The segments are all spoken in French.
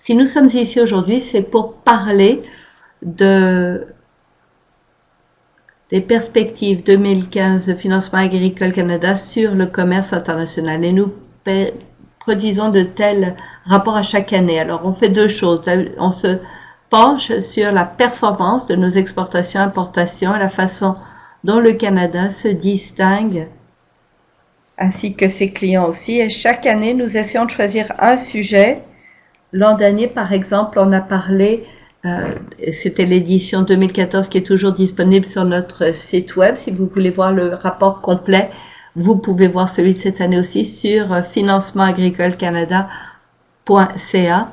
Si nous sommes ici aujourd'hui, c'est pour parler des perspectives 2015 de Financement agricole Canada sur le commerce international. Et nous produisons de tels rapports à chaque année. Alors, on fait deux choses. On se penche sur la performance de nos exportations, importations et la façon dont le Canada se distingue, ainsi que ses clients aussi. Et chaque année, nous essayons de choisir un sujet. L'an dernier, par exemple, on a parlé, c'était l'édition 2014 qui est toujours disponible sur notre site web. Si vous voulez voir le rapport complet, vous pouvez voir celui de cette année aussi sur financementagricolecanada.ca.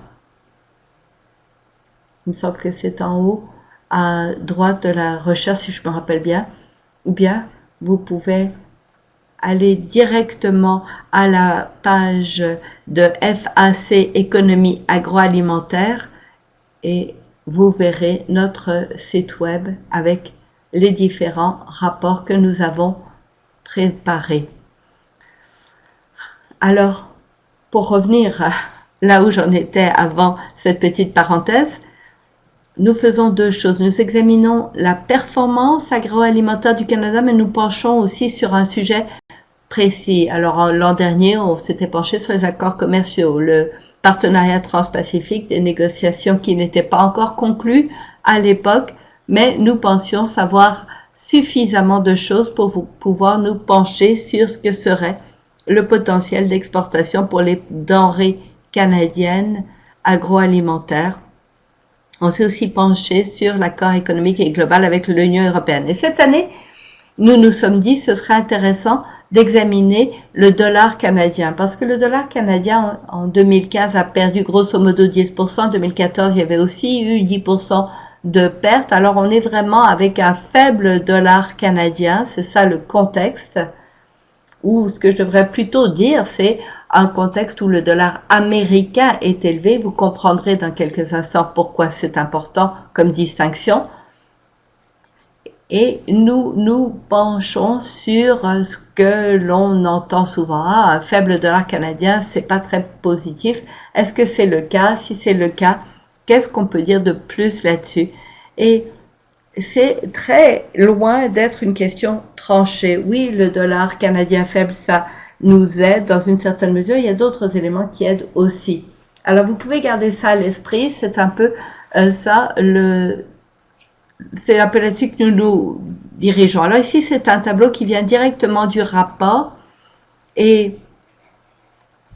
Il me semble que c'est en haut à droite de la recherche, si je me rappelle bien. Ou bien, vous pouvez aller directement à la page de FAC Économie agroalimentaire et vous verrez notre site web avec les différents rapports que nous avons préparés. Alors, pour revenir là où j'en étais avant cette petite parenthèse, nous faisons deux choses. Nous examinons la performance agroalimentaire du Canada, mais nous penchons aussi sur un sujet précis. Alors, l'an dernier, on s'était penché sur les accords commerciaux, le partenariat transpacifique, des négociations qui n'étaient pas encore conclues à l'époque, mais nous pensions savoir suffisamment de choses pour pouvoir nous pencher sur ce que serait le potentiel d'exportation pour les denrées canadiennes agroalimentaires. On s'est aussi penché sur l'accord économique et global avec l'Union européenne. Et cette année, nous nous sommes dit ce serait intéressant d'examiner le dollar canadien, parce que le dollar canadien en 2015 a perdu grosso modo 10%, en 2014 il y avait aussi eu 10% de perte, alors on est vraiment avec un faible dollar canadien, c'est ça le contexte, ou ce que je devrais plutôt dire, c'est un contexte où le dollar américain est élevé. Vous comprendrez dans quelques instants pourquoi c'est important comme distinction. Et nous nous penchons sur ce que l'on entend souvent. Ah, un faible dollar canadien, c'est pas très positif. Est-ce que c'est le cas? Si c'est le cas, qu'est-ce qu'on peut dire de plus là-dessus? Et c'est très loin d'être une question tranchée. Oui, le dollar canadien faible, ça nous aide dans une certaine mesure. Il y a d'autres éléments qui aident aussi. Alors, vous pouvez garder ça à l'esprit. C'est un peu c'est un peu là-dessus que nous nous dirigeons. Alors ici, c'est un tableau qui vient directement du rapport. Et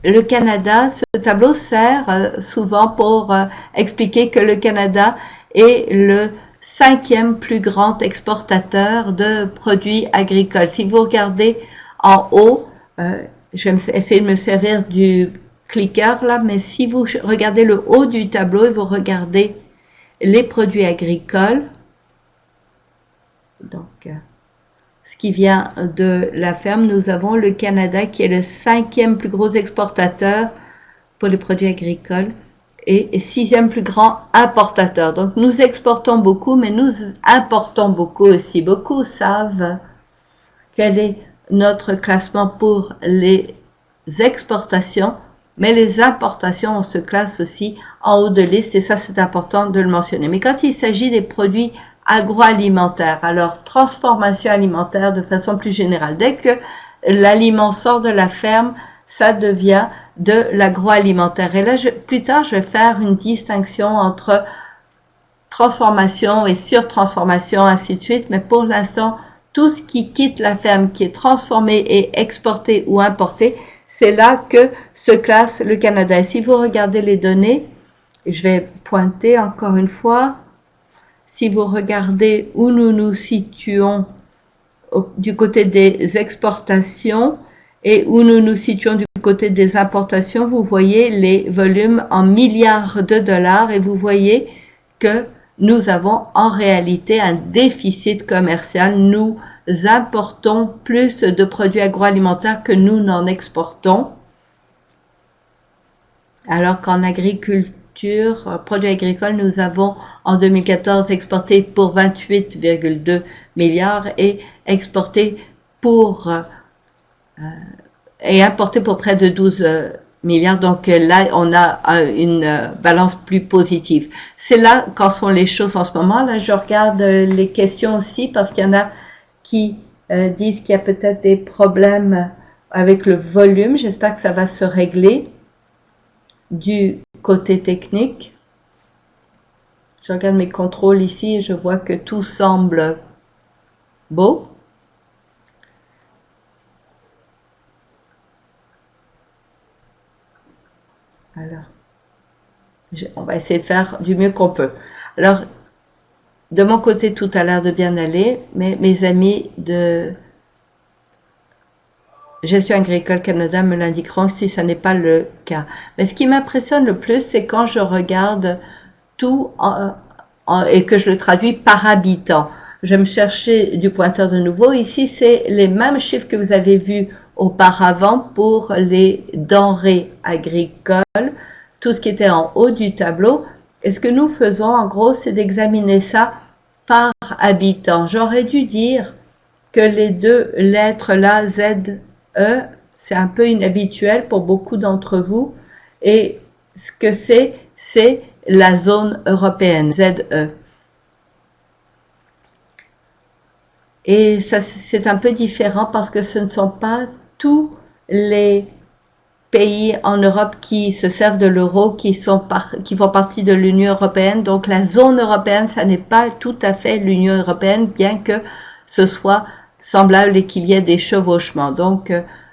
le Canada, ce tableau sert souvent pour expliquer que le Canada est le 5e plus grand exportateur de produits agricoles. Si vous regardez en haut, je vais essayer de me servir du clicker là, mais si vous regardez le haut du tableau et vous regardez les produits agricoles, donc ce qui vient de la ferme, nous avons le Canada qui est le 5e plus gros exportateur pour les produits agricoles et 6e plus grand importateur. Donc nous exportons beaucoup, mais nous importons beaucoup aussi. Beaucoup savent quel est notre classement pour les exportations, mais les importations, on se classe aussi en haut de liste et ça c'est important de le mentionner. Mais quand il s'agit des produits agroalimentaire, alors transformation alimentaire de façon plus générale. Dès que l'aliment sort de la ferme, ça devient de l'agroalimentaire. Et là, plus tard, je vais faire une distinction entre transformation et surtransformation, ainsi de suite. Mais pour l'instant, tout ce qui quitte la ferme, qui est transformé et exporté ou importé, c'est là que se classe le Canada. Et si vous regardez les données, je vais pointer encore une fois, si vous regardez où nous nous situons du côté des exportations et où nous nous situons du côté des importations, vous voyez les volumes en milliards de dollars et vous voyez que nous avons en réalité un déficit commercial. Nous importons plus de produits agroalimentaires que nous n'en exportons, alors qu'en agriculture, produits agricoles, nous avons en 2014 exporté pour 28,2 milliards et exporté pour et importé pour près de 12 milliards. Donc là, on a une balance plus positive. C'est là qu'en sont les choses en ce moment. Là, je regarde les questions aussi parce qu'il y en a qui disent qu'il y a peut-être des problèmes avec le volume. J'espère que ça va se régler du côté technique. Je regarde mes contrôles ici et je vois que tout semble beau. Alors, on va essayer de faire du mieux qu'on peut. Alors, de mon côté, tout a l'air de bien aller, mais mes amis de Gestion Agricole Canada me l'indiqueront si ça n'est pas le cas. Mais ce qui m'impressionne le plus, c'est quand je regarde tout et que je le traduis par habitant. Je vais me chercher du pointeur de nouveau. Ici, c'est les mêmes chiffres que vous avez vus auparavant pour les denrées agricoles, tout ce qui était en haut du tableau. Et ce que nous faisons, en gros, c'est d'examiner ça par habitant. J'aurais dû dire que les deux lettres là, Z, E, c'est un peu inhabituel pour beaucoup d'entre vous. Et ce que c'est la zone européenne, ZE. Et ça, c'est un peu différent parce que ce ne sont pas tous les pays en Europe qui se servent de l'euro, qui font partie de l'Union européenne. Donc la zone européenne, ça n'est pas tout à fait l'Union européenne, bien que ce soit semblable et qu'il y ait des chevauchements. Donc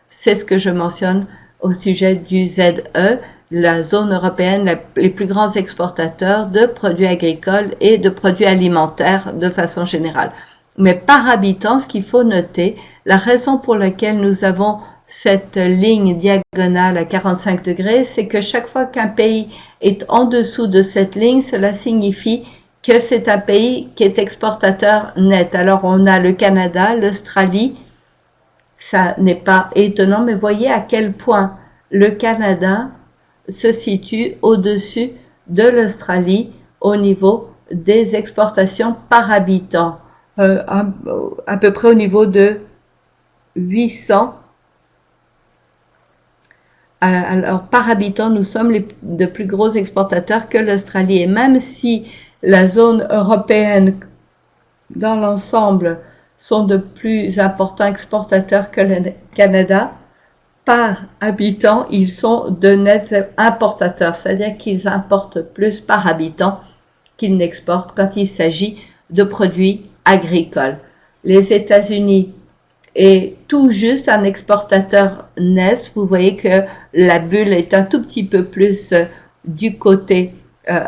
c'est ce que je mentionne au sujet du ZE, la zone européenne, les plus grands exportateurs de produits agricoles et de produits alimentaires de façon générale. Mais par habitant, ce qu'il faut noter, la raison pour laquelle nous avons cette ligne diagonale à 45 degrés, c'est que chaque fois qu'un pays est en dessous de cette ligne, cela signifie que c'est un pays qui est exportateur net. Alors on a le Canada, l'Australie, ça n'est pas étonnant, mais voyez à quel point le Canada se situe au-dessus de l'Australie au niveau des exportations par habitant, à peu près au niveau de 800. Alors, par habitant, nous sommes de plus gros exportateurs que l'Australie. Et même si la zone européenne, dans l'ensemble, sont de plus importants exportateurs que le Canada, par habitant, ils sont de nets importateurs. C'est-à-dire qu'ils importent plus par habitant qu'ils n'exportent quand il s'agit de produits agricoles. Les États-Unis est tout juste un exportateur net. Vous voyez que la bulle est un tout petit peu plus du côté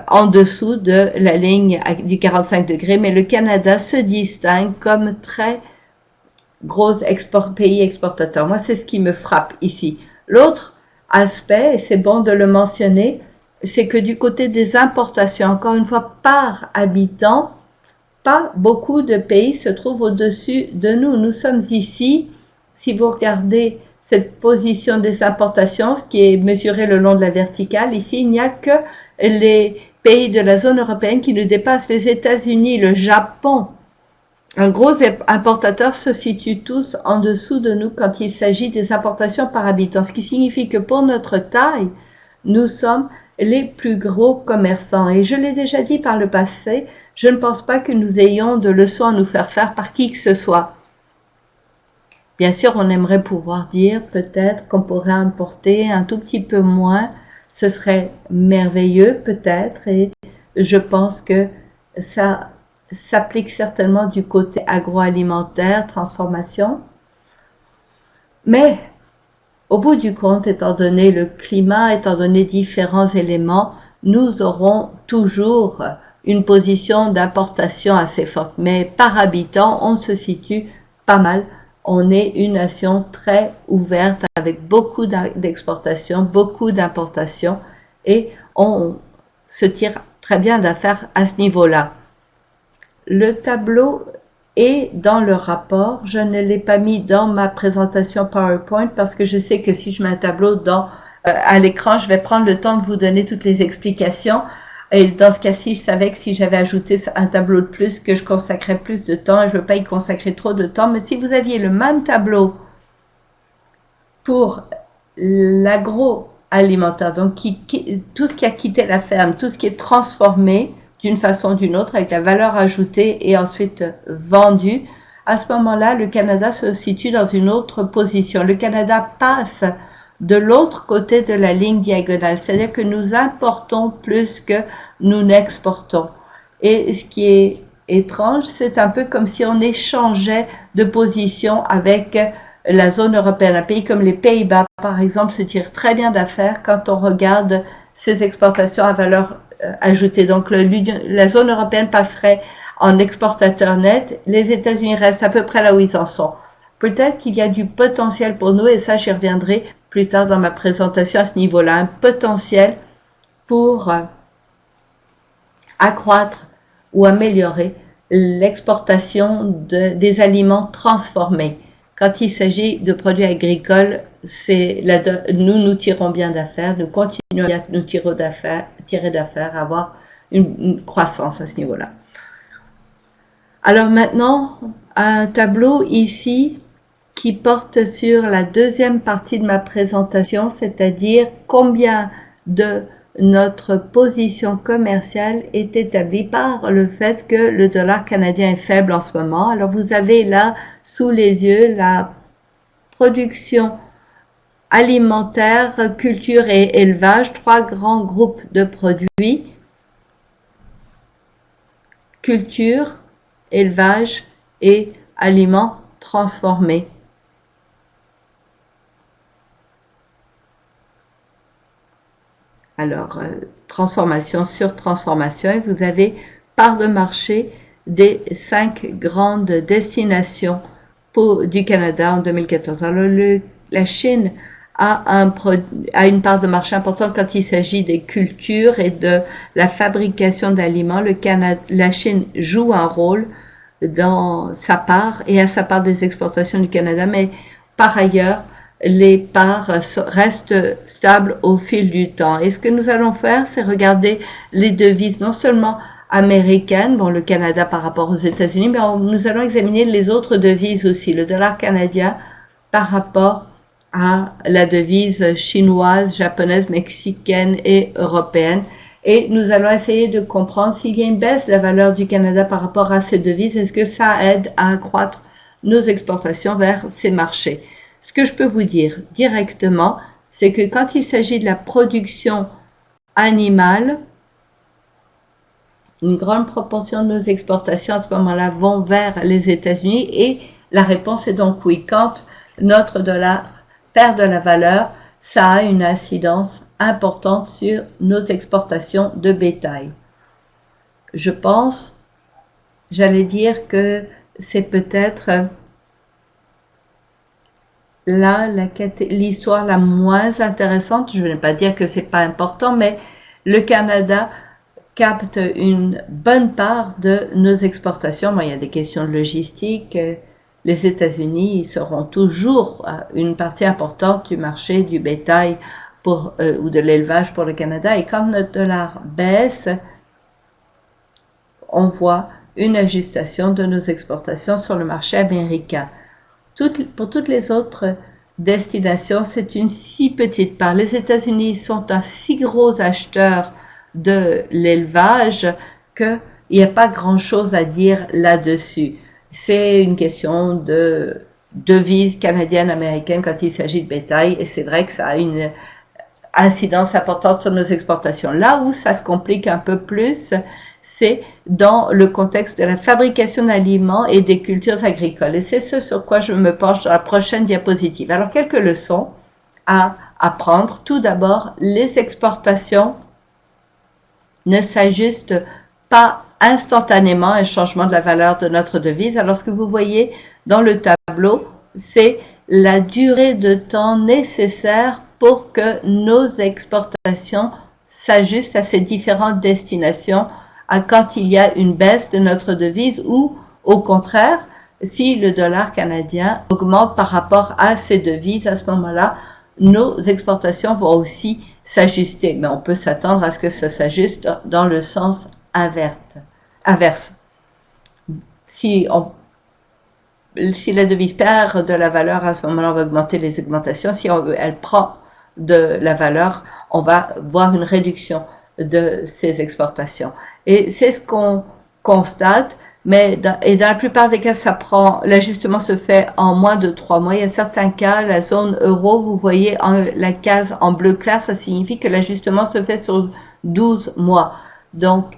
en dessous de la ligne du 45 degrés, mais le Canada se distingue comme très gros pays exportateur. Moi, c'est ce qui me frappe ici. L'autre aspect, et c'est bon de le mentionner, c'est que du côté des importations, encore une fois, par habitant, pas beaucoup de pays se trouvent au-dessus de nous. Nous sommes ici, si vous regardez cette position des importations, ce qui est mesuré le long de la verticale, ici, il n'y a que les pays de la zone européenne qui nous dépassent. Les États-Unis, le Japon, un gros importateur se situent tous en dessous de nous quand il s'agit des importations par habitant, ce qui signifie que pour notre taille, nous sommes les plus gros commerçants. Et je l'ai déjà dit par le passé, je ne pense pas que nous ayons de leçons à nous faire faire par qui que ce soit. Bien sûr, on aimerait pouvoir dire peut-être qu'on pourrait importer un tout petit peu moins. Ce serait merveilleux peut-être, et je pense que ça s'applique certainement du côté agroalimentaire, transformation. Mais au bout du compte, étant donné le climat, étant donné différents éléments, nous aurons toujours une position d'importation assez forte. Mais par habitant, on se situe pas mal. On est une nation très ouverte avec beaucoup d'exportations, beaucoup d'importations et on se tire très bien d'affaire à ce niveau-là. Le tableau est dans le rapport. Je ne l'ai pas mis dans ma présentation PowerPoint parce que je sais que si je mets un tableau à l'écran, je vais prendre le temps de vous donner toutes les explications. Et dans ce cas-ci, je savais que si j'avais ajouté un tableau de plus, que je consacrais plus de temps, et je ne veux pas y consacrer trop de temps, mais si vous aviez le même tableau pour l'agro alimentaire, donc tout ce qui a quitté la ferme, tout ce qui est transformé d'une façon ou d'une autre avec la valeur ajoutée et ensuite vendu, à ce moment-là, le Canada se situe dans une autre position. Le Canada passe de l'autre côté de la ligne diagonale, c'est-à-dire que nous importons plus que nous n'exportons. Et ce qui est étrange, c'est un peu comme si on échangeait de position avec la zone européenne. Un pays comme les Pays-Bas, par exemple, se tire très bien d'affaires quand on regarde ses exportations à valeur ajoutée. Donc la zone européenne passerait en exportateur net, les États-Unis restent à peu près là où ils en sont. Peut-être qu'il y a du potentiel pour nous, et ça j'y reviendrai plus tard dans ma présentation à ce niveau-là, un potentiel pour accroître ou améliorer l'exportation des aliments transformés. Quand il s'agit de produits agricoles, nous tirons bien d'affaires, nous continuons à nous tirer d'affaires, avoir une croissance à ce niveau-là. Alors maintenant, un tableau ici qui porte sur la deuxième partie de ma présentation, c'est-à-dire combien de notre position commerciale est établie par le fait que le dollar canadien est faible en ce moment. Alors vous avez là sous les yeux la production alimentaire, culture et élevage, trois grands groupes de produits: culture, élevage et aliments transformés. Alors, transformation sur transformation, et vous avez part de marché des 5 grandes destinations du Canada en 2014. Alors, la Chine a une part de marché importante quand il s'agit des cultures et de la fabrication d'aliments. La Chine joue un rôle dans sa part et à sa part des exportations du Canada, mais par ailleurs, les parts restent stables au fil du temps. Et ce que nous allons faire, c'est regarder les devises non seulement américaines, bon, le Canada par rapport aux États-Unis, mais nous allons examiner les autres devises aussi, le dollar canadien par rapport à la devise chinoise, japonaise, mexicaine et européenne. Et nous allons essayer de comprendre s'il y a une baisse de la valeur du Canada par rapport à ces devises. Est-ce que ça aide à accroître nos exportations vers ces marchés? Ce que je peux vous dire directement, c'est que quand il s'agit de la production animale, une grande proportion de nos exportations à ce moment-là vont vers les États-Unis, et la réponse est donc oui. Quand notre dollar perd de la valeur, ça a une incidence importante sur nos exportations de bétail. Je pense, j'allais dire que c'est peut-être là l'histoire la moins intéressante. Je ne vais pas dire que c'est pas important, mais le Canada capte une bonne part de nos exportations. Bon, il y a des questions de logistique. Les États-Unis seront toujours une partie importante du marché du bétail ou de l'élevage pour le Canada. Et quand notre dollar baisse, on voit une ajustation de nos exportations sur le marché américain. Pour toutes les autres destinations, c'est une si petite part. Les États-Unis sont un si gros acheteur de l'élevage qu'il n'y a pas grand-chose à dire là-dessus. C'est une question de devise canadienne-américaine quand il s'agit de bétail, et c'est vrai que ça a une incidence importante sur nos exportations. Là où ça se complique un peu plus, c'est dans le contexte de la fabrication d'aliments et des cultures agricoles. Et c'est ce sur quoi je me penche dans la prochaine diapositive. Alors, quelques leçons à apprendre. Tout d'abord, les exportations ne s'ajustent pas instantanément à un changement de la valeur de notre devise. Alors, ce que vous voyez dans le tableau, c'est la durée de temps nécessaire pour que nos exportations s'ajustent à ces différentes destinations, à quand il y a une baisse de notre devise, ou au contraire, si le dollar canadien augmente par rapport à ces devises, à ce moment-là, nos exportations vont aussi s'ajuster. Mais on peut s'attendre à ce que ça s'ajuste dans le sens inverse. Si la devise perd de la valeur, à ce moment-là, on va augmenter les augmentations. Si elle prend de la valeur, on va voir une réduction de ces exportations. Et c'est ce qu'on constate, mais dans la plupart des cas, l'ajustement se fait en moins de 3 mois. Il y a certains cas, la zone euro, vous voyez la case en bleu clair, ça signifie que l'ajustement se fait sur 12 mois. Donc,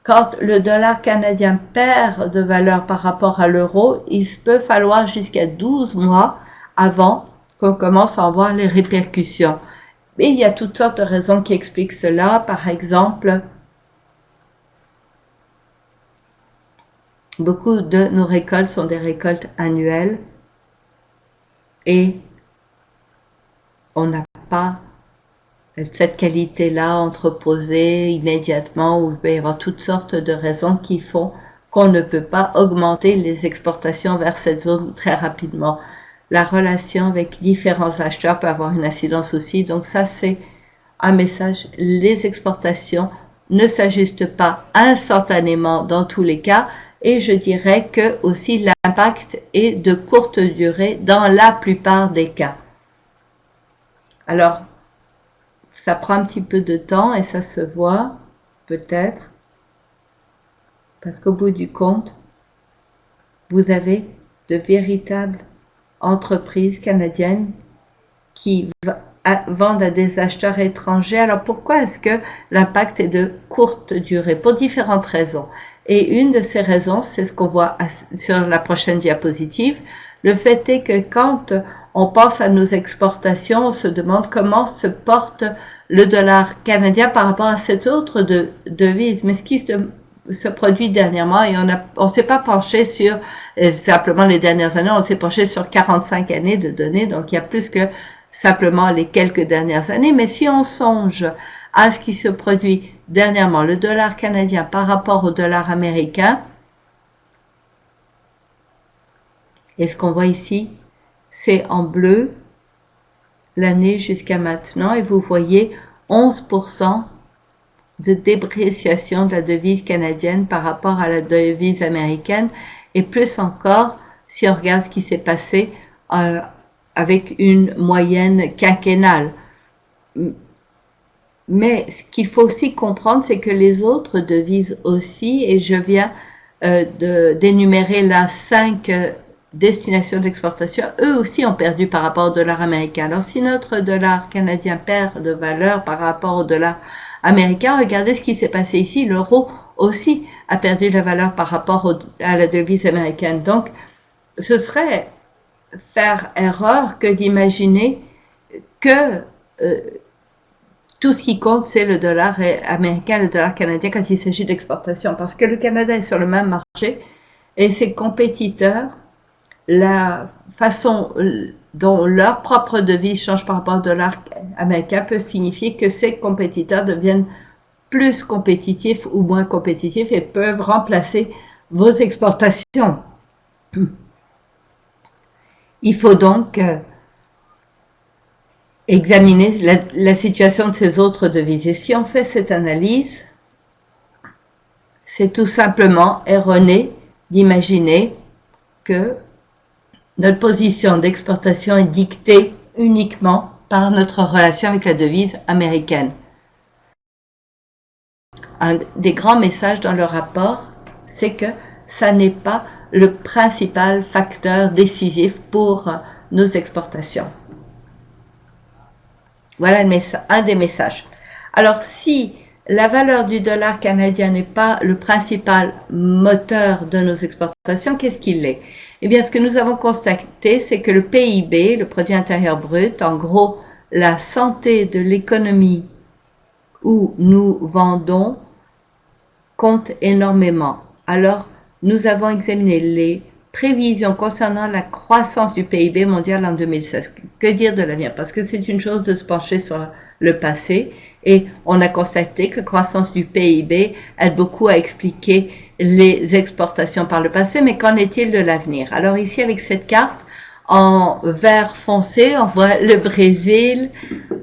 quand le dollar canadien perd de valeur par rapport à l'euro, il peut falloir jusqu'à 12 mois avant qu'on commence à en voir les répercussions. Et il y a toutes sortes de raisons qui expliquent cela. Par exemple, beaucoup de nos récoltes sont des récoltes annuelles et on n'a pas cette qualité-là entreposée immédiatement, ou il peut y avoir toutes sortes de raisons qui font qu'on ne peut pas augmenter les exportations vers cette zone très rapidement. La relation avec différents acheteurs peut avoir une incidence aussi, donc ça c'est un message. Les exportations ne s'ajustent pas instantanément dans tous les cas, et je dirais que aussi l'impact est de courte durée dans la plupart des cas. Alors, ça prend un petit peu de temps et ça se voit peut-être parce qu'au bout du compte, vous avez de véritables entreprises canadiennes qui vendent à des acheteurs étrangers. Alors pourquoi est-ce que l'impact est de courte durée? Pour différentes raisons. Et une de ces raisons, c'est ce qu'on voit sur la prochaine diapositive. Le fait est que quand on pense à nos exportations, on se demande comment se porte le dollar canadien par rapport à cette autre devise. Mais ce qui se produit dernièrement, et on s'est pas penché sur simplement les dernières années, on s'est penché sur 45 années de données, donc il y a plus que simplement les quelques dernières années. Mais si on songe à ce qui se produit dernièrement, le dollar canadien par rapport au dollar américain, et ce qu'on voit ici, c'est en bleu l'année jusqu'à maintenant, et vous voyez 11% de dépréciation de la devise canadienne par rapport à la devise américaine, et plus encore si on regarde ce qui s'est passé avec une moyenne quinquennale. Mais ce qu'il faut aussi comprendre, c'est que les autres devises aussi, et je viens d'énumérer là 5 destinations d'exportation, eux aussi ont perdu par rapport au dollar américain. Alors si notre dollar canadien perd de valeur par rapport au dollar américain, regardez ce qui s'est passé ici, l'euro aussi a perdu de la valeur par rapport à la devise américaine. Donc ce serait faire erreur que d'imaginer que tout ce qui compte, c'est le dollar américain, le dollar canadien quand il s'agit d'exportation. Parce que le Canada est sur le même marché et ses compétiteurs, la façon dont leur propre devise change par rapport au dollar américain peut signifier que ces compétiteurs deviennent plus compétitifs ou moins compétitifs et peuvent remplacer vos exportations. Il faut donc examiner la situation de ces autres devises. Et si on fait cette analyse, c'est tout simplement erroné d'imaginer que notre position d'exportation est dictée uniquement par notre relation avec la devise américaine. Un des grands messages dans le rapport, c'est que ça n'est pas le principal facteur décisif pour nos exportations. Voilà un des messages. Alors, si la valeur du dollar canadien n'est pas le principal moteur de nos exportations, qu'est-ce qu'il est? Eh bien, ce que nous avons constaté, c'est que le PIB, le produit intérieur brut, en gros, la santé de l'économie où nous vendons, compte énormément. Alors, nous avons examiné les prévisions concernant la croissance du PIB mondial en 2016. Que dire de l'avenir? Parce que c'est une chose de se pencher sur le passé et on a constaté que la croissance du PIB aide beaucoup à expliquer les exportations par le passé, mais qu'en est-il de l'avenir? Alors ici, avec cette carte, en vert foncé, on voit le Brésil,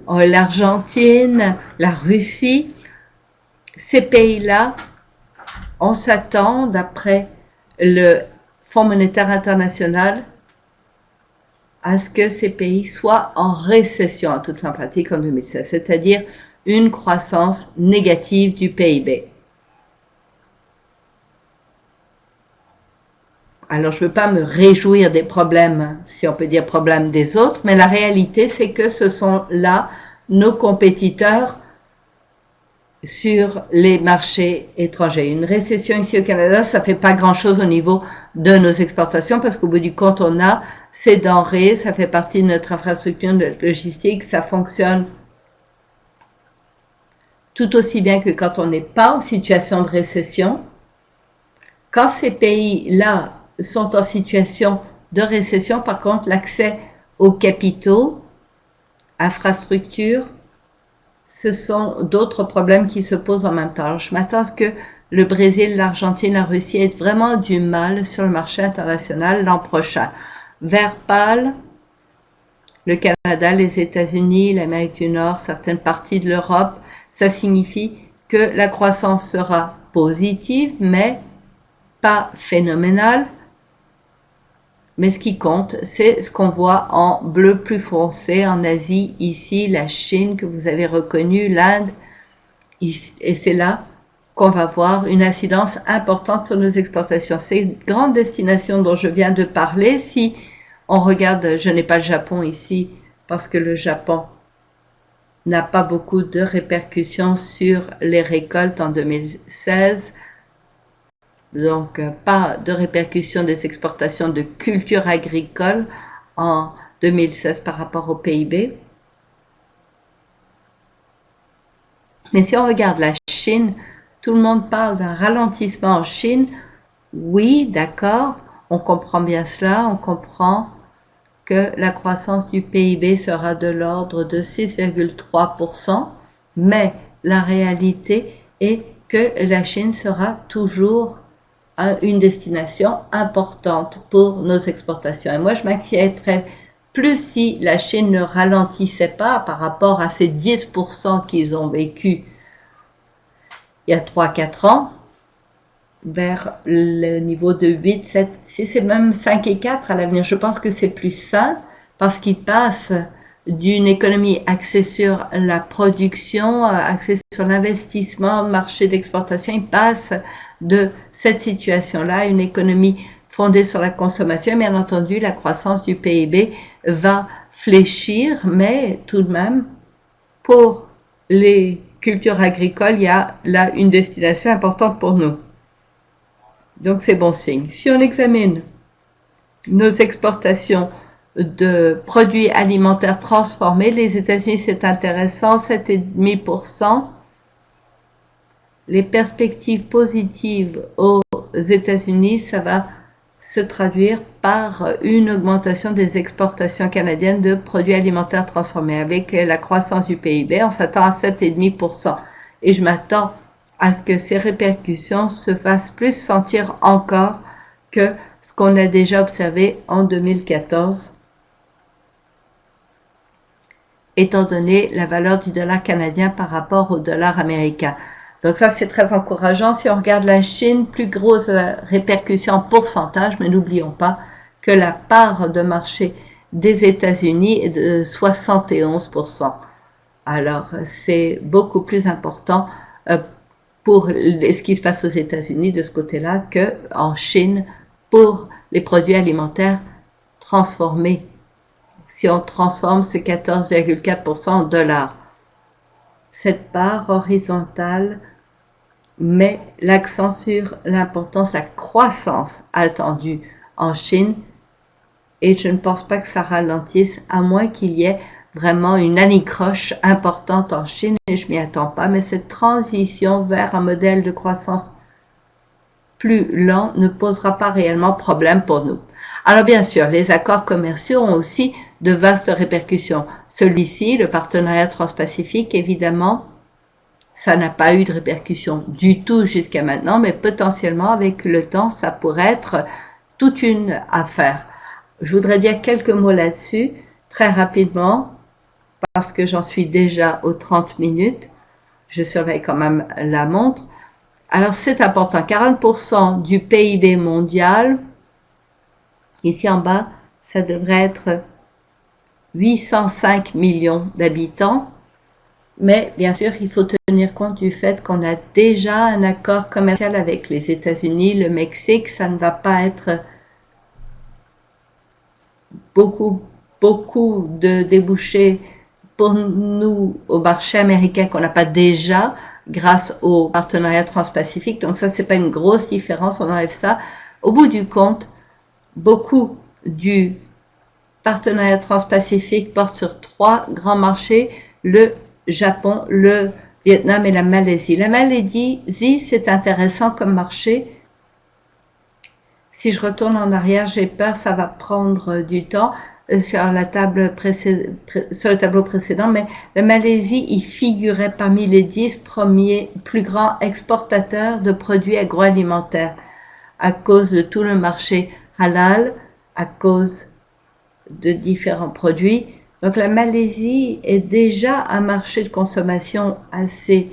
l'Argentine, la Russie. Ces pays-là, on s'attend, d'après le Fonds monétaire international, à ce que ces pays soient en récession à toute fin pratique en 2016, c'est-à-dire une croissance négative du PIB. Alors, je ne veux pas me réjouir des problèmes, si on peut dire problèmes des autres, mais la réalité, c'est que ce sont là nos compétiteurs sur les marchés étrangers. Une récession ici au Canada, ça fait pas grand-chose au niveau de nos exportations parce qu'au bout du compte, on a ces denrées, ça fait partie de notre infrastructure de logistique, ça fonctionne tout aussi bien que quand on n'est pas en situation de récession. Quand ces pays-là sont en situation de récession, par contre, l'accès aux capitaux, infrastructures, ce sont d'autres problèmes qui se posent en même temps. Alors, je m'attends à ce que le Brésil, l'Argentine, la Russie aient vraiment du mal sur le marché international l'an prochain. Vert pâle, le Canada, les États-Unis, l'Amérique du Nord, certaines parties de l'Europe, ça signifie que la croissance sera positive, mais pas phénoménale. Mais ce qui compte, c'est ce qu'on voit en bleu plus foncé en Asie, ici, la Chine que vous avez reconnue, l'Inde, et c'est là qu'on va voir une incidence importante sur nos exportations. Ces grandes destinations dont je viens de parler, si on regarde, je n'ai pas le Japon ici, parce que le Japon n'a pas beaucoup de répercussions sur les récoltes en 2016, donc pas de répercussions des exportations de cultures agricoles en 2016 par rapport au PIB. Mais si on regarde la Chine, tout le monde parle d'un ralentissement en Chine. Oui, d'accord, on comprend bien cela, on comprend que la croissance du PIB sera de l'ordre de 6,3%, mais la réalité est que la Chine sera toujours une destination importante pour nos exportations. Et moi, je m'inquiéterais plus si la Chine ne ralentissait pas par rapport à ces 10% qu'ils ont vécu il y a 3-4 ans, vers le niveau de 8, 7, si c'est même 5 et 4 à l'avenir. Je pense que c'est plus sain parce qu'ils passent d'une économie axée sur la production, axée sur l'investissement, marché d'exportation, ils passent de cette situation-là à une économie fondée sur la consommation. Bien entendu, la croissance du PIB va fléchir, mais tout de même, pour les cultures agricoles, il y a là une destination importante pour nous. Donc c'est bon signe. Si on examine nos exportations de produits alimentaires transformés, les États-Unis c'est intéressant, 7,5%. Les perspectives positives aux États-Unis, ça va se traduire par une augmentation des exportations canadiennes de produits alimentaires transformés. Avec la croissance du PIB, on s'attend à 7,5%. Et je m'attends à ce que ces répercussions se fassent plus sentir encore que ce qu'on a déjà observé en 2014, étant donné la valeur du dollar canadien par rapport au dollar américain. Donc ça, c'est très encourageant. Si on regarde la Chine, plus grosse répercussion en pourcentage, mais n'oublions pas que la part de marché des États-Unis est de 71%. Alors, c'est beaucoup plus important pour ce qui se passe aux États-Unis de ce côté-là qu'en Chine pour les produits alimentaires transformés. Si on transforme, c'est 14,4% en dollars. Cette part horizontale met l'accent sur l'importance, la croissance attendue en Chine, et je ne pense pas que ça ralentisse, à moins qu'il y ait vraiment une anicroche importante en Chine, et je m'y attends pas, mais cette transition vers un modèle de croissance plus lent ne posera pas réellement problème pour nous. Alors bien sûr, les accords commerciaux ont aussi de vastes répercussions. Celui-ci, le partenariat transpacifique, évidemment, ça n'a pas eu de répercussions du tout jusqu'à maintenant, mais potentiellement avec le temps, ça pourrait être toute une affaire. Je voudrais dire quelques mots là-dessus, très rapidement, parce que j'en suis déjà aux 30 minutes. Je surveille quand même la montre. Alors c'est important, 40% du PIB mondial, ici en bas, ça devrait être 805 millions d'habitants. Mais bien sûr, il faut tenir compte du fait qu'on a déjà un accord commercial avec les États-Unis, le Mexique. Ça ne va pas être beaucoup de débouchés pour nous au marché américain qu'on n'a pas déjà grâce au partenariat transpacifique. Donc ça, c'est pas une grosse différence, on enlève ça. Au bout du compte, beaucoup du partenariat transpacifique porte sur 3 grands marchés, le Japon, le Vietnam et la Malaisie. La Malaisie, c'est intéressant comme marché. Si je retourne en arrière, j'ai peur, ça va prendre du temps sur le tableau précédent, mais la Malaisie y figurait parmi les 10 premiers plus grands exportateurs de produits agroalimentaires à cause de tout le marché halal, à cause de différents produits. Donc la Malaisie est déjà un marché de consommation assez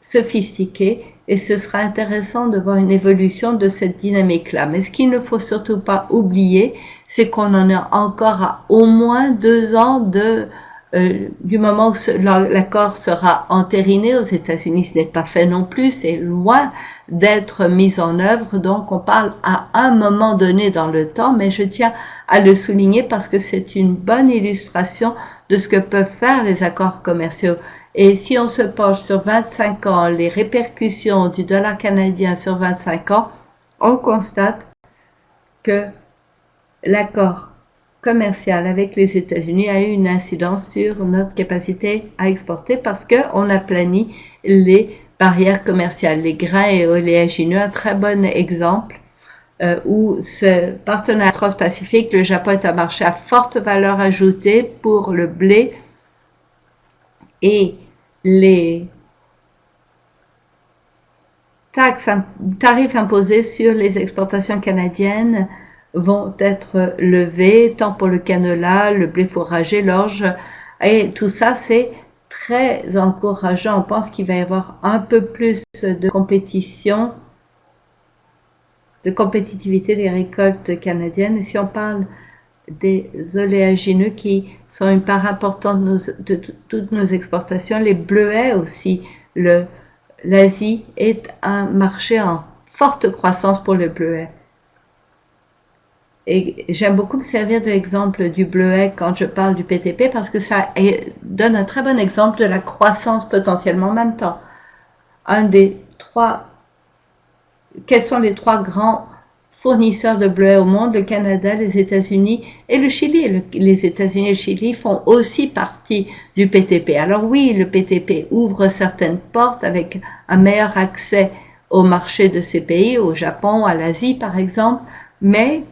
sophistiqué et ce sera intéressant de voir une évolution de cette dynamique-là. Mais ce qu'il ne faut surtout pas oublier, c'est qu'on en est encore à au moins 2 ans du moment où l'accord sera entériné. Aux États-Unis, ce n'est pas fait non plus, c'est loin d'être mis en œuvre, donc on parle à un moment donné dans le temps, mais je tiens à le souligner parce que c'est une bonne illustration de ce que peuvent faire les accords commerciaux. Et si on se penche sur 25 ans, les répercussions du dollar canadien sur 25 ans, on constate que l'accord commercial avec les États-Unis a eu une incidence sur notre capacité à exporter parce qu'on a plani les barrières commerciales. Les grains et oléagineux, un très bon exemple où ce partenariat transpacifique, le Japon est un marché à forte valeur ajoutée pour le blé et les tarifs imposés sur les exportations canadiennes vont être levés, tant pour le canola, le blé fourragé, l'orge, et tout ça c'est très encourageant. On pense qu'il va y avoir un peu plus de compétitivité des récoltes canadiennes. Et si on parle des oléagineux qui sont une part importante de toutes nos exportations, les bleuets aussi. L'Asie est un marché en forte croissance pour les bleuets. Et j'aime beaucoup me servir de l'exemple du bleuet quand je parle du PTP parce que ça donne un très bon exemple de la croissance potentiellement en même temps. Quels sont les 3 grands fournisseurs de bleuets au monde? Le Canada, les États-Unis et le Chili. Les États-Unis et le Chili font aussi partie du PTP. Alors oui, le PTP ouvre certaines portes avec un meilleur accès au marché de ces pays, au Japon, à l'Asie par exemple, mais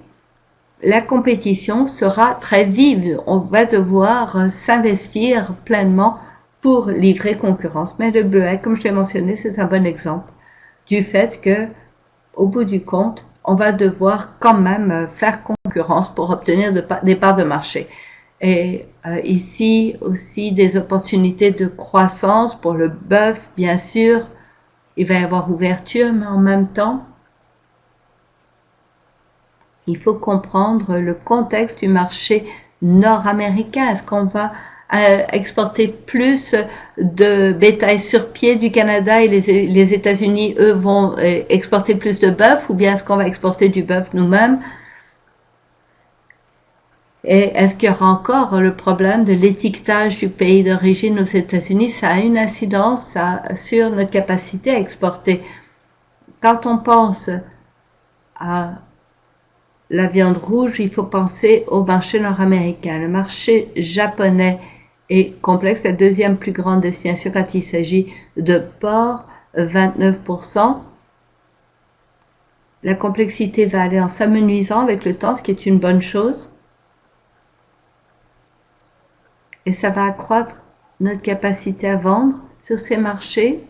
la compétition sera très vive. On va devoir s'investir pleinement pour livrer concurrence. Mais le bleuet, comme je l'ai mentionné, c'est un bon exemple du fait que, au bout du compte, on va devoir quand même faire concurrence pour obtenir des parts de marché. Et ici aussi des opportunités de croissance pour le bœuf, bien sûr. Il va y avoir ouverture, mais en même temps, il faut comprendre le contexte du marché nord-américain. Est-ce qu'on va exporter plus de bétail sur pied du Canada et les États-Unis, eux, vont exporter plus de bœuf, ou bien est-ce qu'on va exporter du bœuf nous-mêmes? Et est-ce qu'il y aura encore le problème de l'étiquetage du pays d'origine aux États-Unis? Ça a une incidence sur notre capacité à exporter. Quand on pense à la viande rouge, il faut penser au marché nord-américain. Le marché japonais est complexe, la deuxième plus grande destination quand il s'agit de porc, 29%. La complexité va aller en s'amenuisant avec le temps, ce qui est une bonne chose. Et ça va accroître notre capacité à vendre sur ces marchés.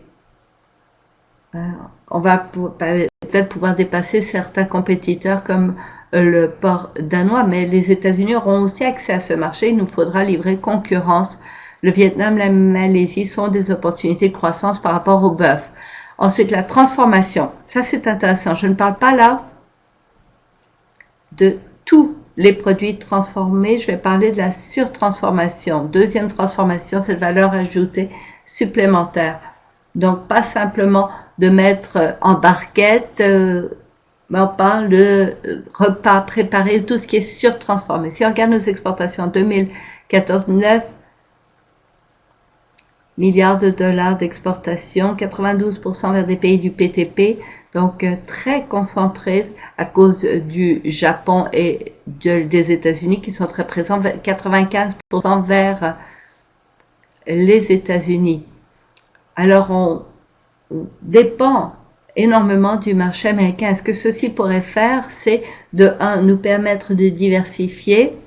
On va peut-être pouvoir dépasser certains compétiteurs comme le porc danois, mais les États-Unis auront aussi accès à ce marché. Il nous faudra livrer concurrence. Le Vietnam, la Malaisie sont des opportunités de croissance par rapport au bœuf. Ensuite, la transformation. Ça, c'est intéressant. Je ne parle pas là de tous les produits transformés, je vais parler de la surtransformation. Deuxième transformation, c'est la valeur ajoutée supplémentaire. Donc, pas simplement de mettre en barquette, mais on parle de repas préparés, tout ce qui est surtransformé. Si on regarde nos exportations en 2014, 9 milliards de dollars d'exportation, 92% vers des pays du PTP, donc très concentrés à cause du Japon et des États-Unis qui sont très présents, 95% vers les États-Unis. Alors on dépend énormément du marché américain. Ce que ceci pourrait faire, c'est de nous permettre de diversifier,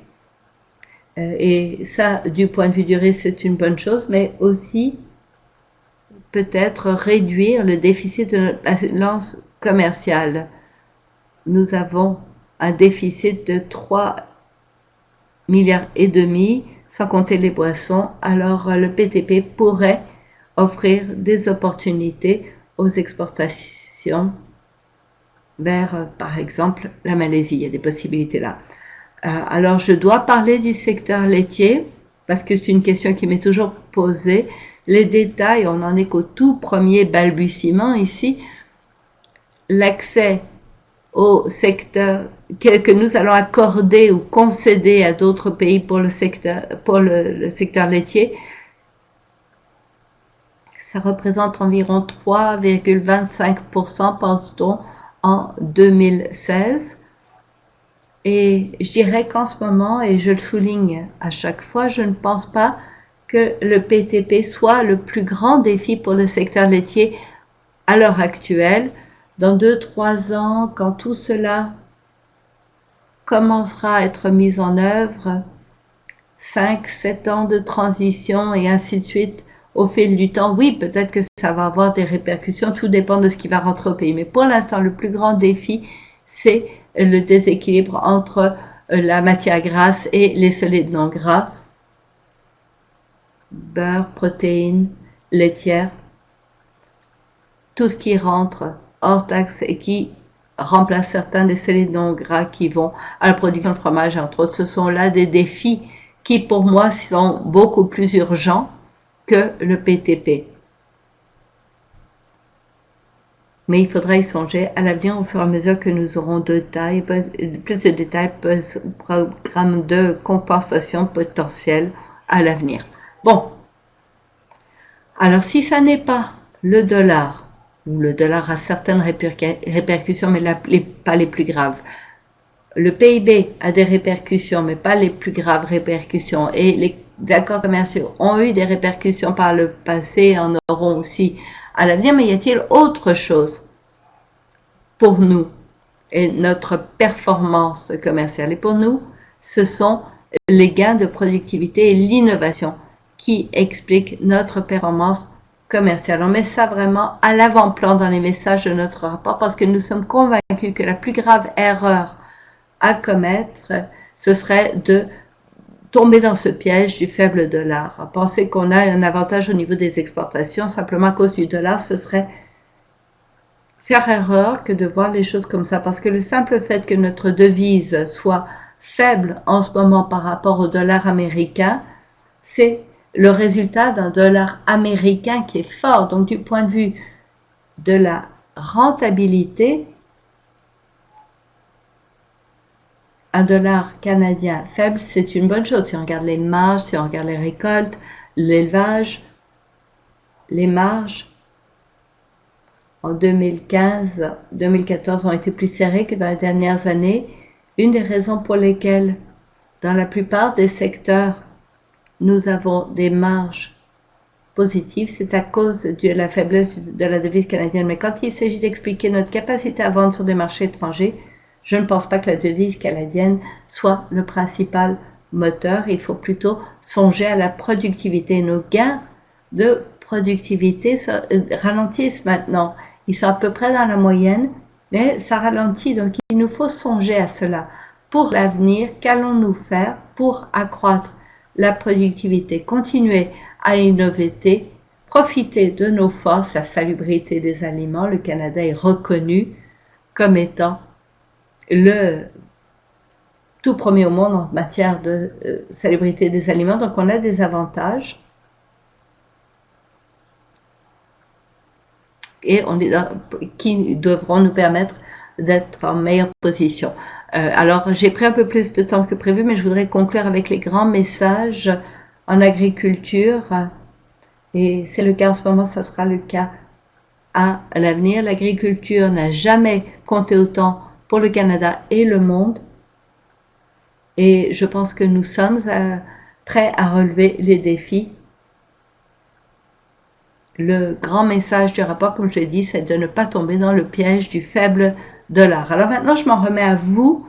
et ça, du point de vue du risque, c'est une bonne chose, mais aussi peut-être réduire le déficit de notre balance commerciale. Nous avons un déficit de 3 milliards et demi, sans compter les boissons. Alors le PTP pourrait offrir des opportunités aux exportations vers, par exemple, la Malaisie. Il y a des possibilités là. Alors, je dois parler du secteur laitier, parce que c'est une question qui m'est toujours posée. Les détails, on n'en est qu'au tout premier balbutiement ici. L'accès au secteur que nous allons accorder ou concéder à d'autres pays pour le secteur laitier, ça représente environ 3,25%, pense-t-on, en 2016. Et je dirais qu'en ce moment, et je le souligne à chaque fois, je ne pense pas que le PTP soit le plus grand défi pour le secteur laitier à l'heure actuelle. Dans 2-3 ans, quand tout cela commencera à être mis en œuvre, 5-7 ans de transition et ainsi de suite, au fil du temps, oui, peut-être que ça va avoir des répercussions, tout dépend de ce qui va rentrer au pays. Mais pour l'instant, le plus grand défi, c'est le déséquilibre entre la matière grasse et les solides non gras, beurre, protéines, laitières, tout ce qui rentre hors taxe et qui remplace certains des solides non gras qui vont à la production de fromage, entre autres. Ce sont là des défis qui, pour moi, sont beaucoup plus urgents que le PTP. Mais il faudra y songer à l'avenir au fur et à mesure que nous aurons plus de détails programme de compensation potentielle à l'avenir. Bon, alors si ça n'est pas le dollar, ou le dollar a certaines répercussions, mais pas les plus graves. Le PIB a des répercussions, mais pas les plus graves répercussions. Et les accords commerciaux ont eu des répercussions par le passé, en auront aussi à l'avenir. Mais y a-t-il autre chose pour nous et notre performance commerciale? Et pour nous, ce sont les gains de productivité et l'innovation qui expliquent notre performance commerciale. On met ça vraiment à l'avant-plan dans les messages de notre rapport parce que nous sommes convaincus que la plus grave erreur à commettre, ce serait de tomber dans ce piège du faible dollar. Penser qu'on a un avantage au niveau des exportations simplement à cause du dollar, ce serait faire erreur que de voir les choses comme ça, parce que le simple fait que notre devise soit faible en ce moment par rapport au dollar américain, c'est le résultat d'un dollar américain qui est fort. Donc du point de vue de la rentabilité, un dollar canadien faible, c'est une bonne chose. Si on regarde les marges, si on regarde les récoltes, l'élevage, les marges en 2015, 2014 ont été plus serrées que dans les dernières années. Une des raisons pour lesquelles, dans la plupart des secteurs, nous avons des marges positives, c'est à cause de la faiblesse de la devise canadienne. Mais quand il s'agit d'expliquer notre capacité à vendre sur des marchés étrangers, je ne pense pas que la devise canadienne soit le principal moteur. Il faut plutôt songer à la productivité. Nos gains de productivité ralentissent maintenant. Ils sont à peu près dans la moyenne, mais ça ralentit. Donc, il nous faut songer à cela. Pour l'avenir, qu'allons-nous faire pour accroître la productivité? Continuer à innover, profiter de nos forces, la salubrité des aliments. Le Canada est reconnu comme étant tout premier au monde en matière de salubrité des aliments, donc on a des avantages. Et qui devront nous permettre d'être en meilleure position. Alors, j'ai pris un peu plus de temps que prévu, mais je voudrais conclure avec les grands messages en agriculture. Et c'est le cas en ce moment, ça sera le cas à l'avenir. L'agriculture n'a jamais compté autant pour le Canada et le monde. Et je pense que nous sommes prêts à relever les défis. Le grand message du rapport, comme je l'ai dit, c'est de ne pas tomber dans le piège du faible dollar. Alors maintenant, je m'en remets à vous.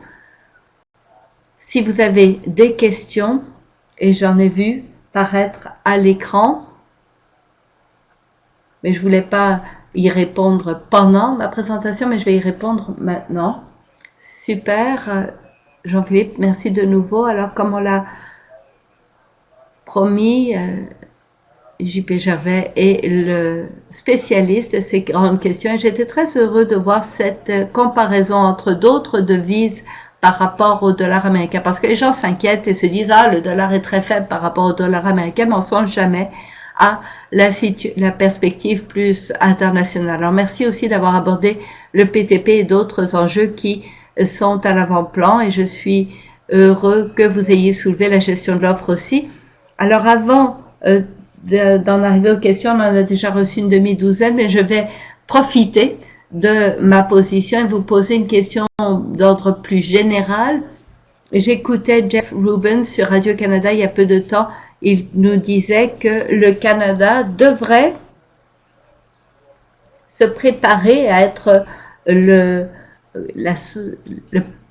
Si vous avez des questions, et j'en ai vu paraître à l'écran, mais je voulais pas y répondre pendant ma présentation, mais je vais y répondre maintenant. Super, Jean-Philippe, merci de nouveau. Alors, comme on l'a promis, JP Gervais est le spécialiste de ces grandes questions et j'étais très heureux de voir cette comparaison entre d'autres devises par rapport au dollar américain parce que les gens s'inquiètent et se disent ah le dollar est très faible par rapport au dollar américain mais on ne songe jamais à la perspective plus internationale. Alors merci aussi d'avoir abordé le PTP et d'autres enjeux qui sont à l'avant-plan et je suis heureux que vous ayez soulevé la gestion de l'offre aussi. Alors avant d'en arriver aux questions, on en a déjà reçu une demi-douzaine, mais je vais profiter de ma position et vous poser une question d'ordre plus général. J'écoutais Jeff Rubin sur Radio-Canada il y a peu de temps. Il nous disait que le Canada devrait se préparer à être le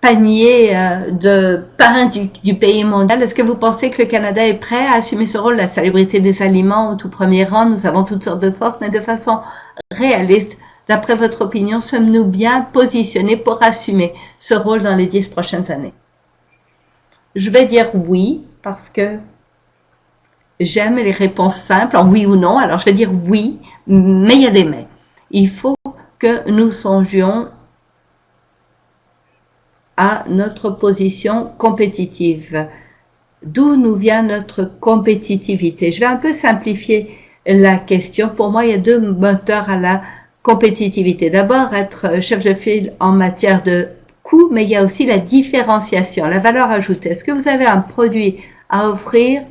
panier de pain du pays mondial. Est-ce que vous pensez que le Canada est prêt à assumer ce rôle? La salubrité des aliments au tout premier rang, nous avons toutes sortes de forces, mais de façon réaliste, d'après votre opinion, sommes-nous bien positionnés pour assumer ce rôle dans les 10 prochaines années? Je vais dire oui, parce que j'aime les réponses simples, en oui ou non. Alors je vais dire oui, mais il y a des mais. Il faut que nous songions à notre position compétitive. D'où nous vient notre compétitivité? Je vais un peu simplifier la question. Pour moi, il y a deux moteurs à la compétitivité. D'abord, être chef de file en matière de coût, mais il y a aussi la différenciation, la valeur ajoutée. Est-ce que vous avez un produit à offrir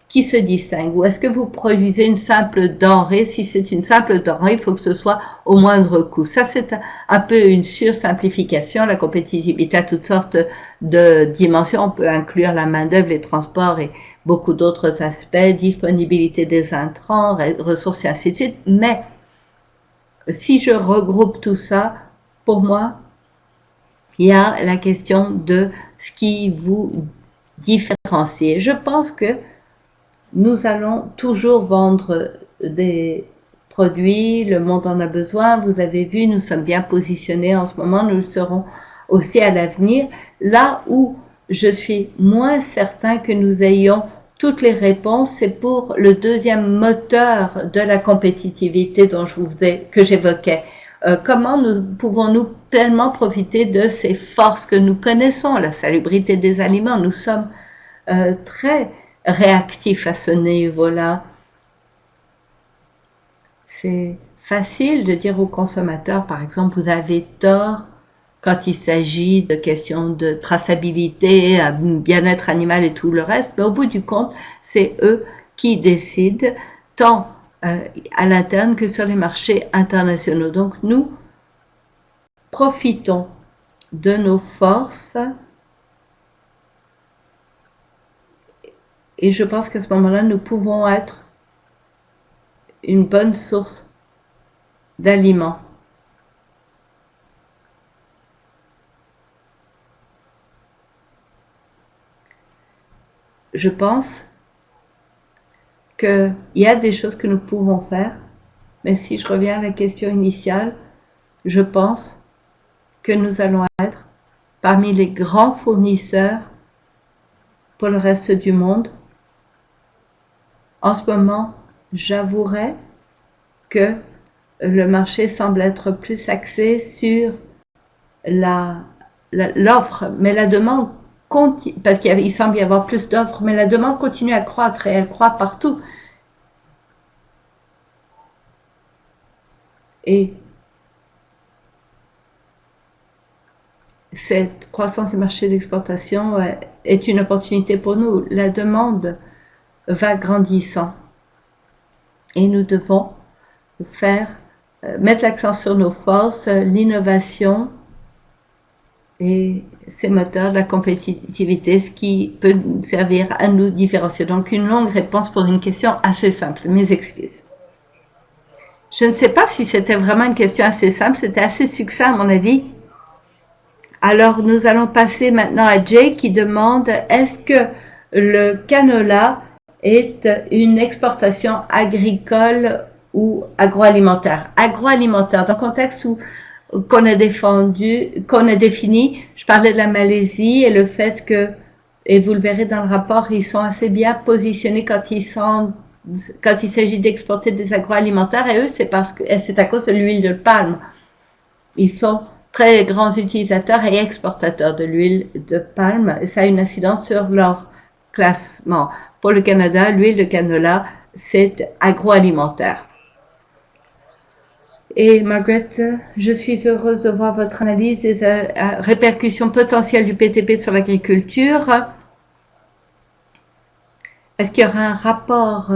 qui se distingue? Ou est-ce que vous produisez une simple denrée? Si c'est une simple denrée, il faut que ce soit au moindre coût. Ça, c'est un peu une sursimplification. La compétitivité a toutes sortes de dimensions. On peut inclure la main-d'œuvre, les transports et beaucoup d'autres aspects, disponibilité des intrants, ressources et ainsi de suite. Mais si je regroupe tout ça, pour moi, il y a la question de ce qui vous différencie. Je pense que nous allons toujours vendre des produits, le monde en a besoin, vous avez vu, nous sommes bien positionnés en ce moment, nous le serons aussi à l'avenir. Là où je suis moins certain que nous ayons toutes les réponses, c'est pour le deuxième moteur de la compétitivité que j'évoquais. Comment pouvons-nous pleinement profiter de ces forces que nous connaissons, la salubrité des aliments? Nous sommes très réactif à ce niveau-là. C'est facile de dire aux consommateurs, par exemple, vous avez tort quand il s'agit de questions de traçabilité, bien-être animal et tout le reste, mais au bout du compte, c'est eux qui décident tant à l'interne que sur les marchés internationaux. Donc nous profitons de nos forces. Et je pense qu'à ce moment-là, nous pouvons être une bonne source d'aliments. Je pense qu'il y a des choses que nous pouvons faire, mais si je reviens à la question initiale, je pense que nous allons être parmi les grands fournisseurs pour le reste du monde. En ce moment, j'avouerai que le marché semble être plus axé sur l'offre, mais la demande parce qu'il semble y avoir plus d'offres, mais la demande continue à croître et elle croît partout. Et cette croissance des marchés d'exportation est une opportunité pour nous. La demande va grandissant et nous devons mettre l'accent sur nos forces, l'innovation et ces moteurs de la compétitivité, ce qui peut servir à nous différencier. Donc une longue réponse pour une question assez simple. Mes excuses. Je ne sais pas si c'était vraiment une question assez simple, c'était assez succinct à mon avis. Alors nous allons passer maintenant à Jay qui demande est-ce que le canola est une exportation agricole ou agroalimentaire? Agroalimentaire, dans le contexte où qu'on a défini, je parlais de la Malaisie et le fait que, et vous le verrez dans le rapport, ils sont assez bien positionnés quand il s'agit d'exporter des agroalimentaires, et eux, c'est à cause de l'huile de palme. Ils sont très grands utilisateurs et exportateurs de l'huile de palme, et ça a une incidence sur leur classement. Pour le Canada, l'huile de canola, c'est agroalimentaire. Et Margaret, je suis heureuse de voir votre analyse des répercussions potentielles du PTP sur l'agriculture. Est-ce qu'il y aura un rapport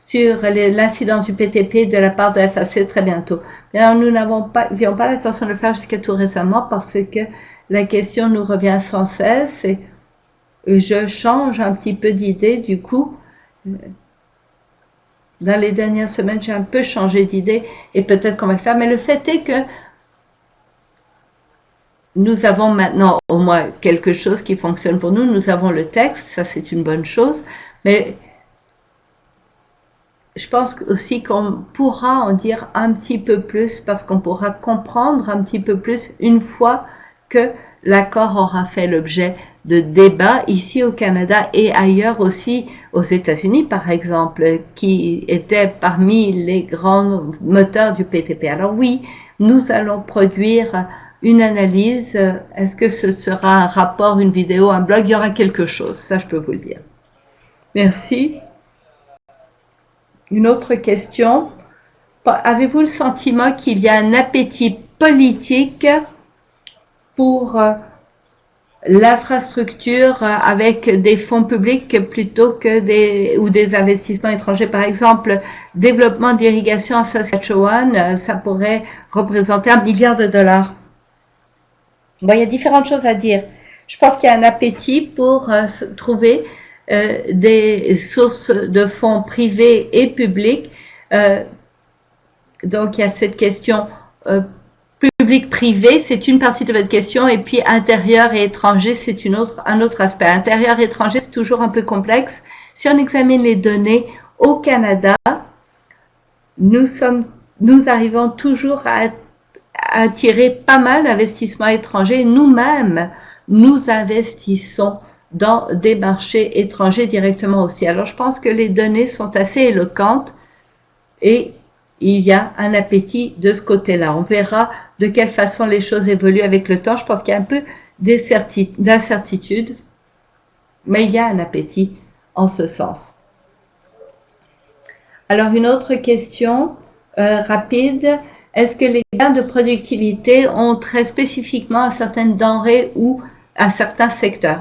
sur l'incidence du PTP de la part de FAC très bientôt? Alors, nous n'avions pas l'intention de le faire jusqu'à tout récemment parce que la question nous revient sans cesse et je change un petit peu d'idée du coup. Dans les dernières semaines, j'ai un peu changé d'idée et peut-être qu'on va le faire. Mais le fait est que nous avons maintenant au moins quelque chose qui fonctionne pour nous. Nous avons le texte, ça c'est une bonne chose. Mais je pense aussi qu'on pourra en dire un petit peu plus parce qu'on pourra comprendre un petit peu plus une fois que l'accord aura fait l'objet de débats ici au Canada et ailleurs aussi aux États-Unis par exemple, qui étaient parmi les grands moteurs du PTP. Alors oui, nous allons produire une analyse. Est-ce que ce sera un rapport, une vidéo, un blog? Il y aura quelque chose, ça je peux vous le dire. Merci. Une autre question. Avez-vous le sentiment qu'il y a un appétit politique pour l'infrastructure avec des fonds publics plutôt que des investissements étrangers? Par exemple, développement d'irrigation en Saskatchewan, ça pourrait représenter $1 milliard. Bon, il y a différentes choses à dire. Je pense qu'il y a un appétit pour trouver des sources de fonds privés et publics. Donc, il y a cette question public-privé, c'est une partie de votre question, et puis intérieur et étranger, c'est un autre aspect. Intérieur et étranger, c'est toujours un peu complexe. Si on examine les données au Canada, nous arrivons toujours à attirer pas mal d'investissements étrangers. Nous-mêmes, nous investissons dans des marchés étrangers directement aussi. Alors, je pense que les données sont assez éloquentes et il y a un appétit de ce côté-là. On verra de quelle façon les choses évoluent avec le temps. Je pense qu'il y a un peu d'incertitude, mais il y a un appétit en ce sens. Alors, une autre question rapide. Est-ce que les gains de productivité ont trait spécifiquement à certaines denrées ou à certains secteurs?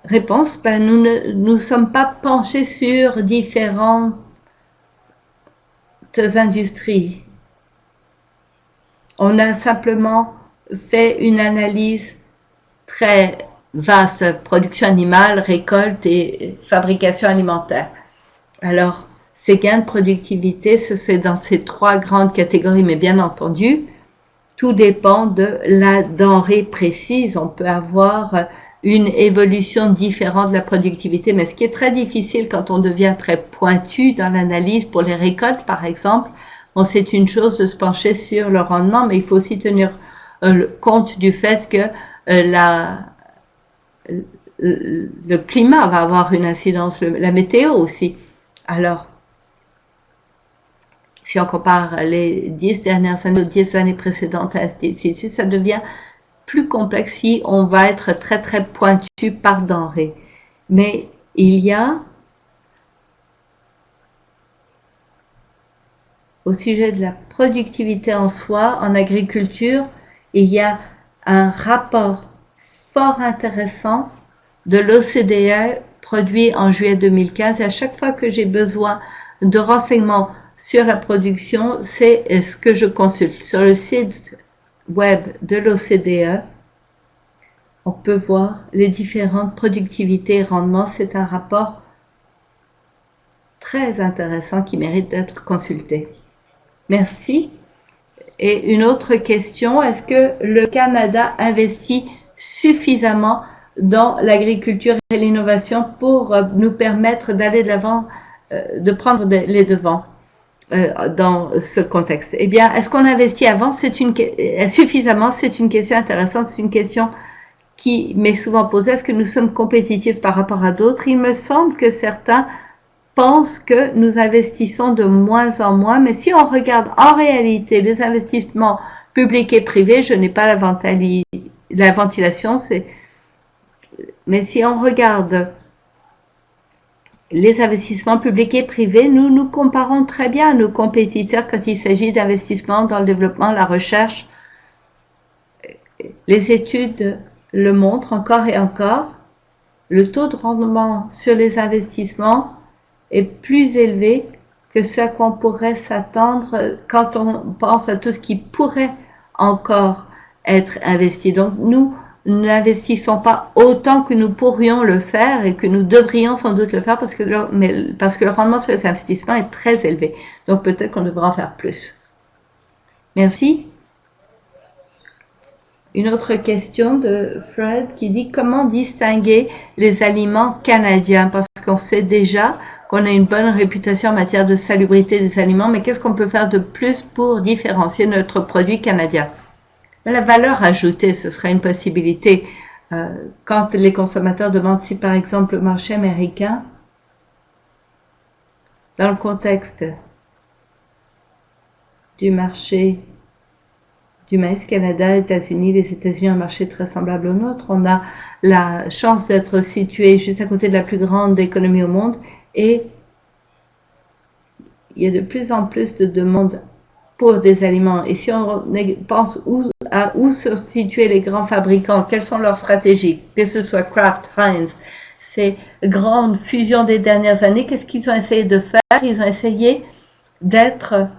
Réponse, nous ne sommes pas penchés sur différentes industries. On a simplement fait une analyse très vaste, production animale, récolte et fabrication alimentaire. Alors, ces gains de productivité, c'est dans ces trois grandes catégories, mais bien entendu, tout dépend de la denrée précise. On peut avoir une évolution différente de la productivité, mais ce qui est très difficile quand on devient très pointu dans l'analyse pour les récoltes, par exemple, bon, c'est une chose de se pencher sur le rendement, mais il faut aussi tenir compte du fait que le climat va avoir une incidence, la météo aussi. Alors, si on compare les 10 dernières années aux 10 années précédentes, ça devient plus complexe si on va être très très pointu par denrée. Mais il y a, au sujet de la productivité en soi, en agriculture, il y a un rapport fort intéressant de l'OCDE produit en juillet 2015. Et à chaque fois que j'ai besoin de renseignements sur la production, c'est ce que je consulte. Sur le site web de l'OCDE, on peut voir les différentes productivités et rendements. C'est un rapport très intéressant qui mérite d'être consulté. Merci. Et une autre question, est-ce que le Canada investit suffisamment dans l'agriculture et l'innovation pour nous permettre d'aller de l'avant, de prendre les devants dans ce contexte? Eh bien, est-ce qu'on investit avant? Suffisamment, c'est une question intéressante, c'est une question qui m'est souvent posée. Est-ce que nous sommes compétitifs par rapport à d'autres? Il me semble que certains pensent que nous investissons de moins en moins, mais si on regarde en réalité les investissements publics et privés, je n'ai pas la ventilation, mais si on regarde les investissements publics et privés, nous nous comparons très bien à nos compétiteurs quand il s'agit d'investissements dans le développement, la recherche. Les études le montrent encore et encore. Le taux de rendement sur les investissements est plus élevé que ce qu'on pourrait s'attendre quand on pense à tout ce qui pourrait encore être investi. Donc nous n'investissons pas autant que nous pourrions le faire et que nous devrions sans doute le faire parce que le rendement sur les investissements est très élevé. Donc peut-être qu'on devrait en faire plus. Merci. Une autre question de Fred qui dit comment distinguer les aliments canadiens, parce qu'on sait déjà qu'on a une bonne réputation en matière de salubrité des aliments, mais qu'est-ce qu'on peut faire de plus pour différencier notre produit canadien? La valeur ajoutée, ce serait une possibilité. Quand les consommateurs demandent si par exemple le marché américain, dans le contexte du marché du maïs Canada, États-Unis, les États-Unis, un marché très semblable au nôtre. On a la chance d'être situé juste à côté de la plus grande économie au monde et il y a de plus en plus de demandes pour des aliments. Et si on pense où se situer les grands fabricants, quelles sont leurs stratégies, que ce soit Kraft, Heinz, ces grandes fusions des dernières années, qu'est-ce qu'ils ont essayé de faire? Ils ont essayé d'être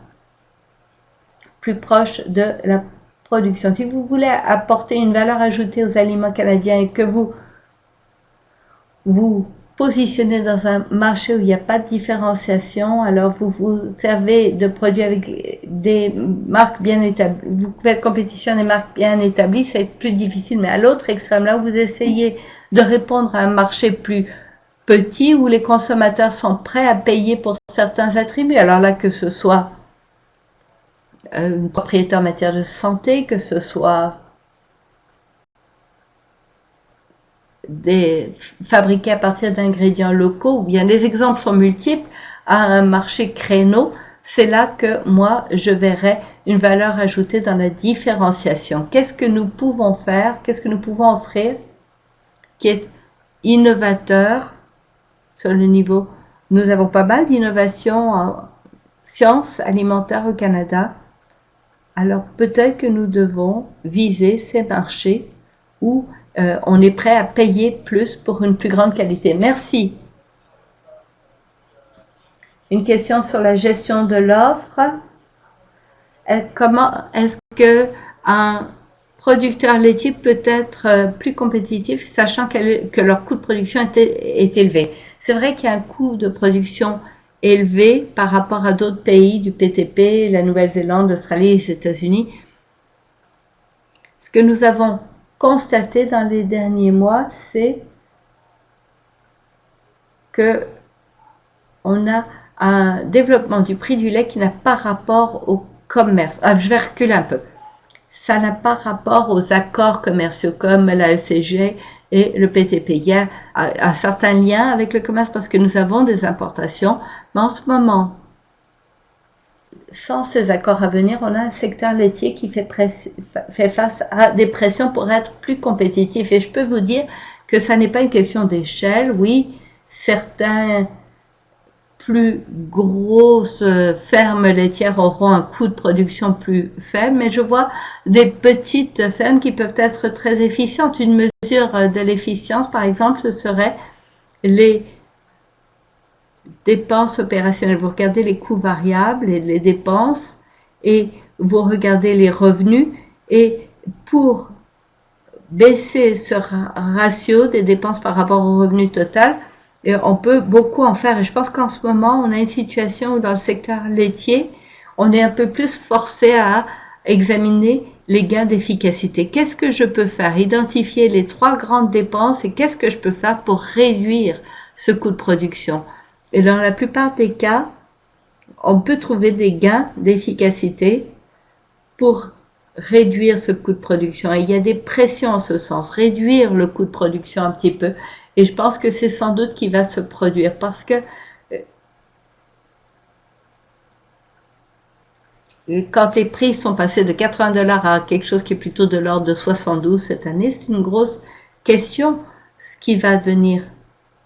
plus proches de la production. Si vous voulez apporter une valeur ajoutée aux aliments canadiens et que vous vous positionnez dans un marché où il n'y a pas de différenciation, alors vous vous servez de produits avec des marques bien établies, vous faites compétition des marques bien établies, ça va être plus difficile, mais à l'autre extrême, là où vous essayez de répondre à un marché plus petit, où les consommateurs sont prêts à payer pour certains attributs, alors là que ce soit une propriété en matière de santé, que ce soit des fabriqués à partir d'ingrédients locaux, ou bien les exemples sont multiples, à un marché créneau, c'est là que moi je verrais une valeur ajoutée dans la différenciation. Qu'est-ce que nous pouvons faire, qu'est-ce que nous pouvons offrir qui est innovateur sur le niveau. Nous avons pas mal d'innovations en sciences alimentaires au Canada. Alors peut-être que nous devons viser ces marchés où on est prêt à payer plus pour une plus grande qualité. Merci. Une question sur la gestion de l'offre. Comment est-ce que un producteur laitier peut être plus compétitif, sachant que leur coût de production est élevé? C'est vrai qu'il y a un coût de production élevé par rapport à d'autres pays du PTP, la Nouvelle-Zélande, l'Australie et les États-Unis. Ce que nous avons constaté dans les derniers mois, c'est que on a un développement du prix du lait qui n'a pas rapport au commerce. Je vais reculer un peu. Ça n'a pas rapport aux accords commerciaux comme la ECG et le PTP. Il y a un certain lien avec le commerce parce que nous avons des importations, mais en ce moment, sans ces accords à venir, on a un secteur laitier qui fait face à des pressions pour être plus compétitif. Et je peux vous dire que ça n'est pas une question d'échelle. Oui, certains plus grosses fermes laitières auront un coût de production plus faible, mais je vois des petites fermes qui peuvent être très efficientes. Une mesure de l'efficience, par exemple, ce serait les dépenses opérationnelles. Vous regardez les coûts variables et les dépenses et vous regardez les revenus, et pour baisser ce ratio des dépenses par rapport au revenu total, et on peut beaucoup en faire. Et je pense qu'en ce moment, on a une situation où dans le secteur laitier, on est un peu plus forcé à examiner les gains d'efficacité. Qu'est-ce que je peux faire? Identifier les 3 grandes dépenses et qu'est-ce que je peux faire pour réduire ce coût de production? Et dans la plupart des cas, on peut trouver des gains d'efficacité pour réduire ce coût de production. Et il y a des pressions en ce sens, réduire le coût de production un petit peu. Et je pense que c'est sans doute qui va se produire parce que quand les prix sont passés de 80 $ à quelque chose qui est plutôt de l'ordre de 72 cette année, c'est une grosse question. Ce qui va devenir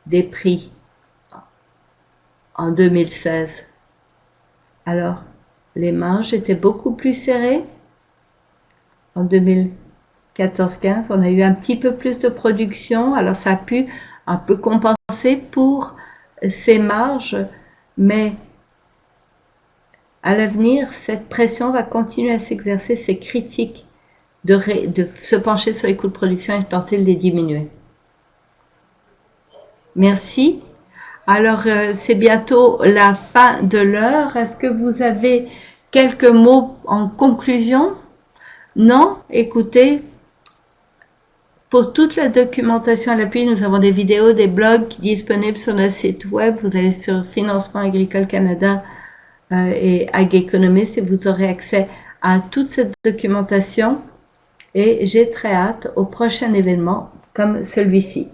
des prix en 2016. Alors, les marges étaient beaucoup plus serrées. En 2014-15, on a eu un petit peu plus de production, alors ça a pu un peu compenser pour ces marges, mais à l'avenir, cette pression va continuer à s'exercer, c'est critique de se pencher sur les coûts de production et tenter de les diminuer. Merci. Alors, c'est bientôt la fin de l'heure. Est-ce que vous avez quelques mots en conclusion? Non? Écoutez, pour toute la documentation à l'appui, nous avons des vidéos, des blogs disponibles sur notre site web. Vous allez sur Financement Agricole Canada et Ag Economist et vous aurez accès à toute cette documentation. Et j'ai très hâte au prochain événement comme celui-ci.